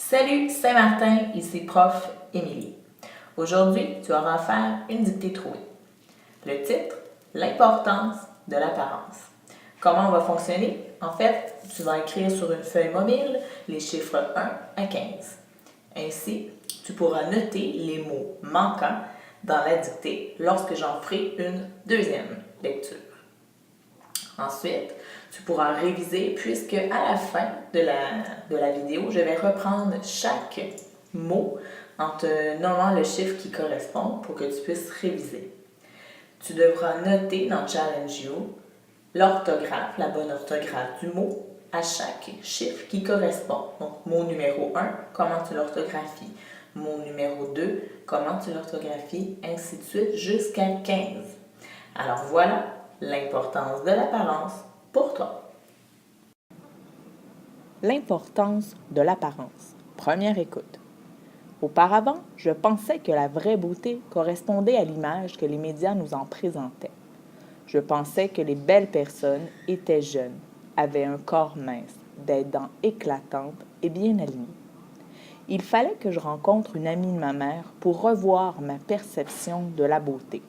Salut, c'est Martin, ici prof Émilie. Aujourd'hui, tu auras à faire une dictée trouvée. Le titre, l'importance de l'apparence. Comment on va fonctionner? En fait, tu vas écrire sur une feuille mobile les chiffres 1 à 15. Ainsi, tu pourras noter les mots manquants dans la dictée lorsque j'en ferai une deuxième lecture. Ensuite, tu pourras réviser puisque à la fin de la vidéo, je vais reprendre chaque mot en te nommant le chiffre qui correspond pour que tu puisses réviser. Tu devras noter dans Challenge You l'orthographe, la bonne orthographe du mot à chaque chiffre qui correspond. Donc, mot numéro 1, comment tu l'orthographies. Mot numéro 2, comment tu l'orthographies, ainsi de suite jusqu'à 15. Alors voilà l'importance de l'apparence pour toi. L'importance de l'apparence. Première écoute. Auparavant, je pensais que la vraie beauté correspondait à l'image que les médias nous en présentaient. Je pensais que les belles personnes étaient jeunes, avaient un corps mince, des dents éclatantes et bien alignées. Il fallait que je rencontre une amie de ma mère pour revoir ma perception de la beauté.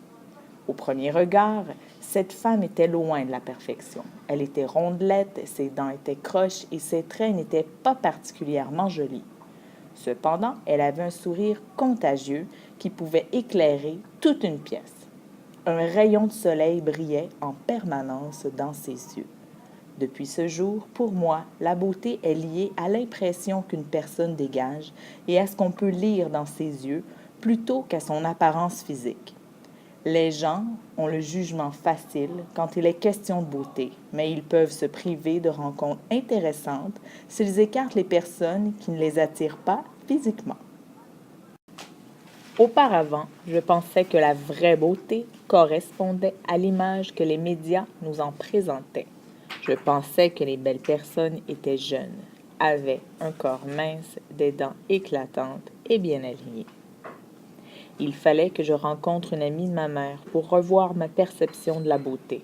Au premier regard, cette femme était loin de la perfection. Elle était rondelette, ses dents étaient croches et ses traits n'étaient pas particulièrement jolis. Cependant, elle avait un sourire contagieux qui pouvait éclairer toute une pièce. Un rayon de soleil brillait en permanence dans ses yeux. Depuis ce jour, pour moi, la beauté est liée à l'impression qu'une personne dégage et à ce qu'on peut lire dans ses yeux plutôt qu'à son apparence physique. Les gens ont le jugement facile quand il est question de beauté, mais ils peuvent se priver de rencontres intéressantes s'ils écartent les personnes qui ne les attirent pas physiquement. Auparavant, je pensais que la vraie beauté correspondait à l'image que les médias nous en présentaient. Je pensais que les belles personnes étaient jeunes, avaient un corps mince, des dents éclatantes et bien alignées. Il fallait que je rencontre une amie de ma mère pour revoir ma perception de la beauté.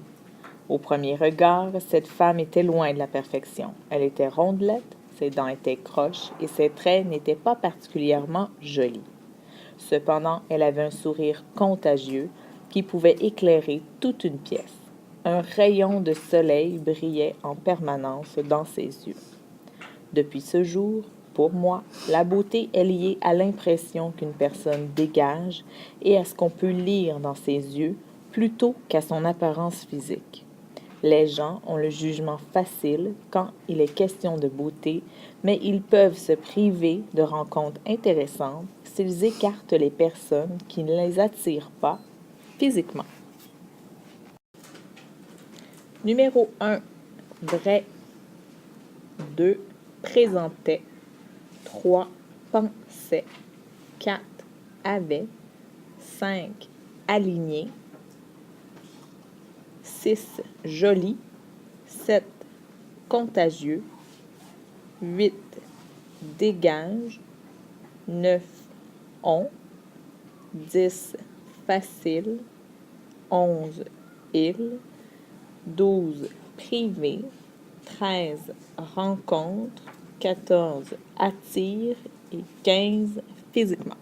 Au premier regard, cette femme était loin de la perfection. Elle était rondelette, ses dents étaient croches et ses traits n'étaient pas particulièrement jolis. Cependant, elle avait un sourire contagieux qui pouvait éclairer toute une pièce. Un rayon de soleil brillait en permanence dans ses yeux. Depuis ce jour, pour moi, la beauté est liée à l'impression qu'une personne dégage et à ce qu'on peut lire dans ses yeux plutôt qu'à son apparence physique. Les gens ont le jugement facile quand il est question de beauté, mais ils peuvent se priver de rencontres intéressantes s'ils écartent les personnes qui ne les attirent pas physiquement. Numéro 1. Vrai. 2. Présentait. 3. Pensait. 4. Avait. 5. Aligné. 6. Joli. 7. Contagieux. 8. Dégage. 9. On. 10. Facile. 11. Il. 12. Privé. 13. Rencontre. 14. Attire. Et 15. Physiquement.